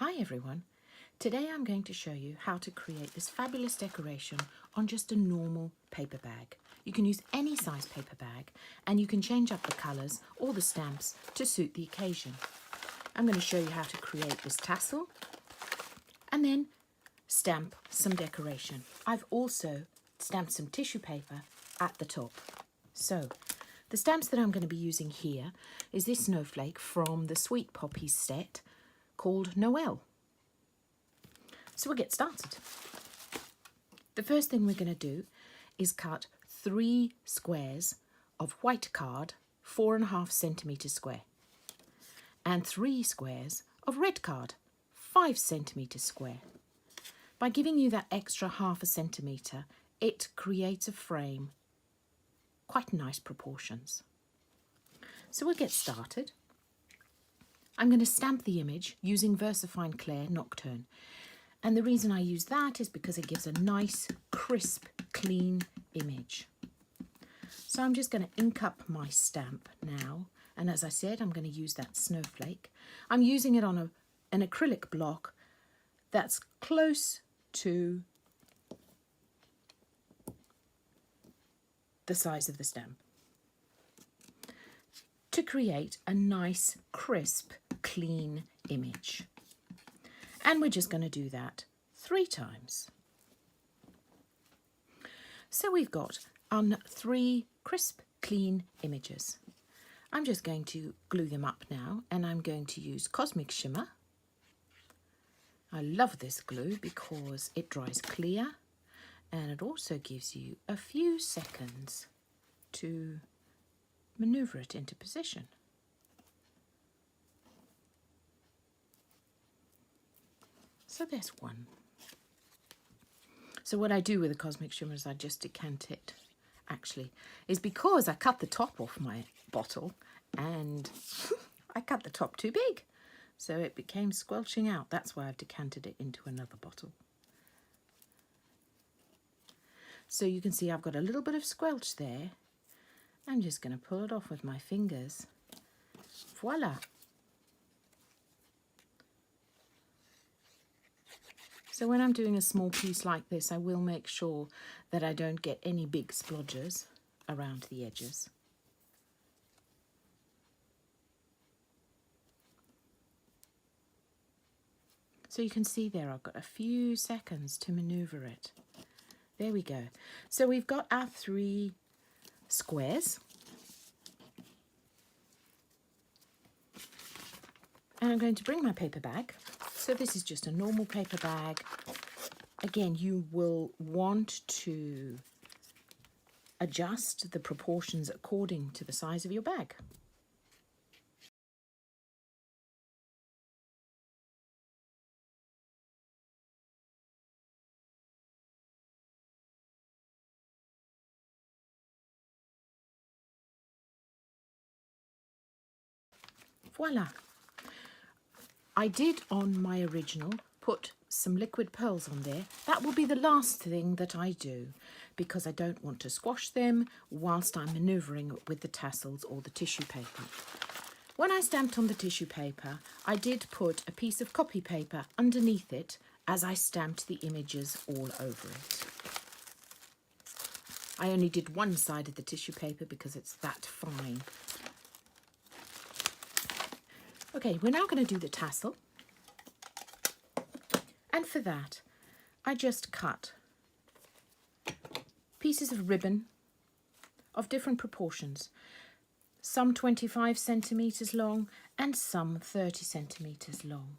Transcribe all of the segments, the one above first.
Hi everyone, today I'm going to show you how to create this fabulous decoration on just a normal paper bag. You can use any size paper bag and you can change up the colours or the stamps to suit the occasion. I'm going to show you how to create this tassel and then stamp some decoration. I've also stamped some tissue paper at the top. So the stamps that I'm going to be using here is this snowflake from the Sweet Poppy set called Noel. So we'll get started. The first thing we're going to do is cut 3 squares of white card 4.5 centimetres square and 3 squares of red card 5 centimetres square. By giving you that extra 1/2 centimetre, it creates a frame quite nice proportions. So we'll get started. I'm going to stamp the image using Versafine Clair Nocture. And the reason I use that is because it gives a nice, crisp, clean image. So I'm just going to ink up my stamp now. And as I said, I'm going to use that snowflake. I'm using it on an acrylic block that's close to the size of the stamp, to create a nice, crisp, clean image. And we're just going to do that 3 times. So we've got 3 crisp, clean images. I'm just going to glue them up now, and I'm going to use Cosmic Shimmer. I love this glue because it dries clear and it also gives you a few seconds to maneuver it into position. So there's one. So what I do with the Cosmic Shimmer is I just decant it, actually, is because I cut the top off my bottle and I cut the top too big. So it became squelching out. That's why I've decanted it into another bottle. So you can see I've got a little bit of squelch there. I'm just going to pull it off with my fingers. Voila. So when I'm doing a small piece like this, I will make sure that I don't get any big splodges around the edges. So you can see there I've got a few seconds to maneuver it. There we go. So we've got our 3 squares. And I'm going to bring my paper bag. So this is just a normal paper bag. Again, you will want to adjust the proportions according to the size of your bag. Voila. I did on my original put some liquid pearls on there. That will be the last thing that I do because I don't want to squash them whilst I'm manoeuvring with the tassels or the tissue paper. When I stamped on the tissue paper, I did put a piece of copy paper underneath it as I stamped the images all over it. I only did one side of the tissue paper because it's that fine. Okay, we're now going to do the tassel. And for that, I just cut pieces of ribbon of different proportions. Some 25 centimetres long and some 30 centimetres long.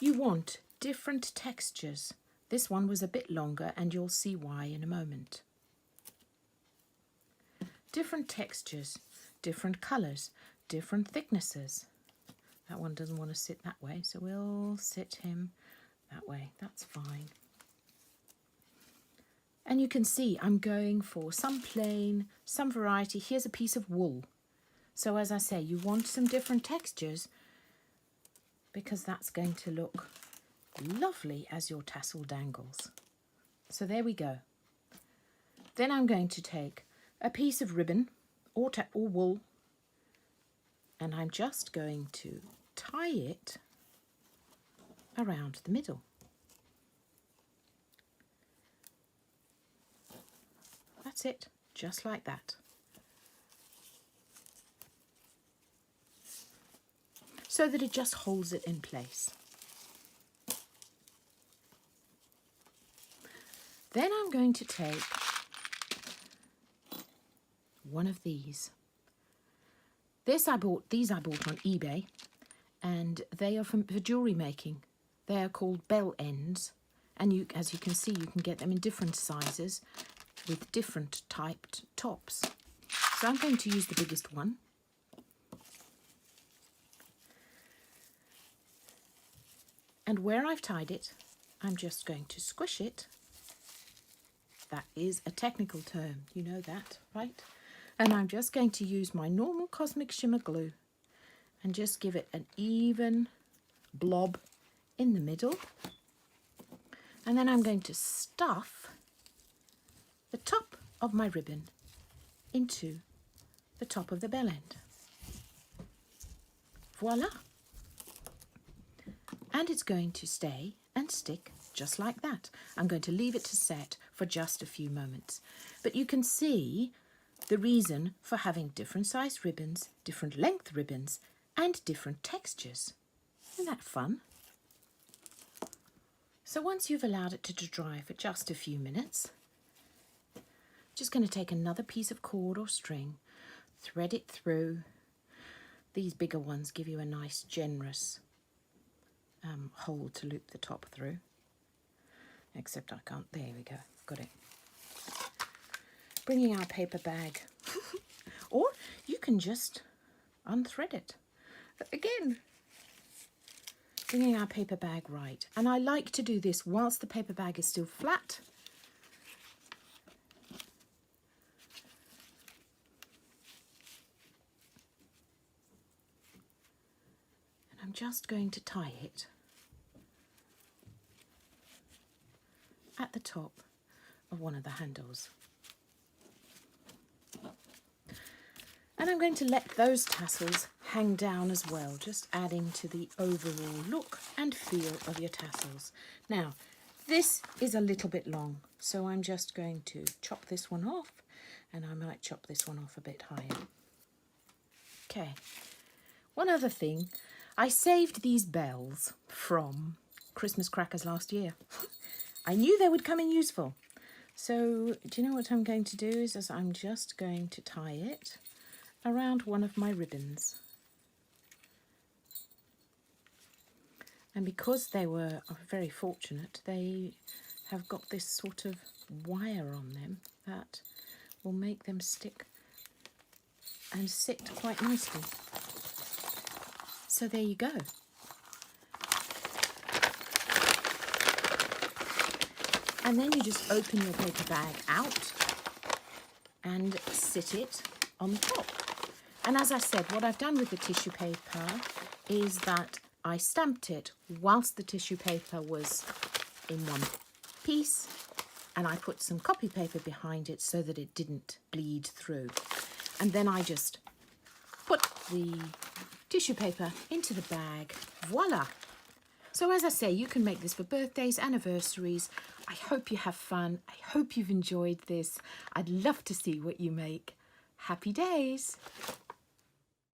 You want different textures. This one was a bit longer and you'll see why in a moment. Different textures, different colours, different thicknesses. That one doesn't want to sit that way, so we'll sit him that way. That's fine. And you can see I'm going for some plain, some variety. Here's a piece of wool. So as I say, you want some different textures because that's going to look lovely as your tassel dangles. So there we go. Then I'm going to take a piece of ribbon or wool, and I'm just going to tie it around the middle. That's it, just like that. So that it just holds it in place. Then I'm going to take one of these. These I bought on eBay, and they are for jewellery making. They are called bell ends, and as you can see, you can get them in different sizes with different typed tops. So I'm going to use the biggest one. And where I've tied it, I'm just going to squish it. That is a technical term, you know that, right? And I'm just going to use my normal Cosmic Shimmer glue and just give it an even blob in the middle. And then I'm going to stuff the top of my ribbon into the top of the bell end. Voila! And it's going to stay and stick just like that. I'm going to leave it to set for just a few moments. But you can see the reason for having different size ribbons, different length ribbons, and different textures. Isn't that fun? So once you've allowed it to dry for just a few minutes, just going to take another piece of cord or string, thread it through. These bigger ones give you a nice generous hole to loop the top through. Except I can't. There we go. Got it. Bringing our paper bag. Or you can just unthread it. Again, bringing our paper bag right. And I like to do this whilst the paper bag is still flat. And I'm just going to tie it at the top of one of the handles. And I'm going to let those tassels hang down as well, just adding to the overall look and feel of your tassels. Now, this is a little bit long, so I'm just going to chop this one off, and I might chop this one off a bit higher. Okay, one other thing, I saved these bells from Christmas crackers last year. I knew they would come in useful. So, do you know what I'm going to do is I'm just going to tie it around one of my ribbons. And because they were very fortunate, they have got this sort of wire on them that will make them stick and sit quite nicely. So there you go. And then you just open your paper bag out and sit it on the top. And as I said, what I've done with the tissue paper is that I stamped it whilst the tissue paper was in one piece, and I put some copy paper behind it so that it didn't bleed through. And then I just put the tissue paper into the bag. Voila! So as I say, you can make this for birthdays, anniversaries. I hope you have fun. I hope you've enjoyed this. I'd love to see what you make. Happy days!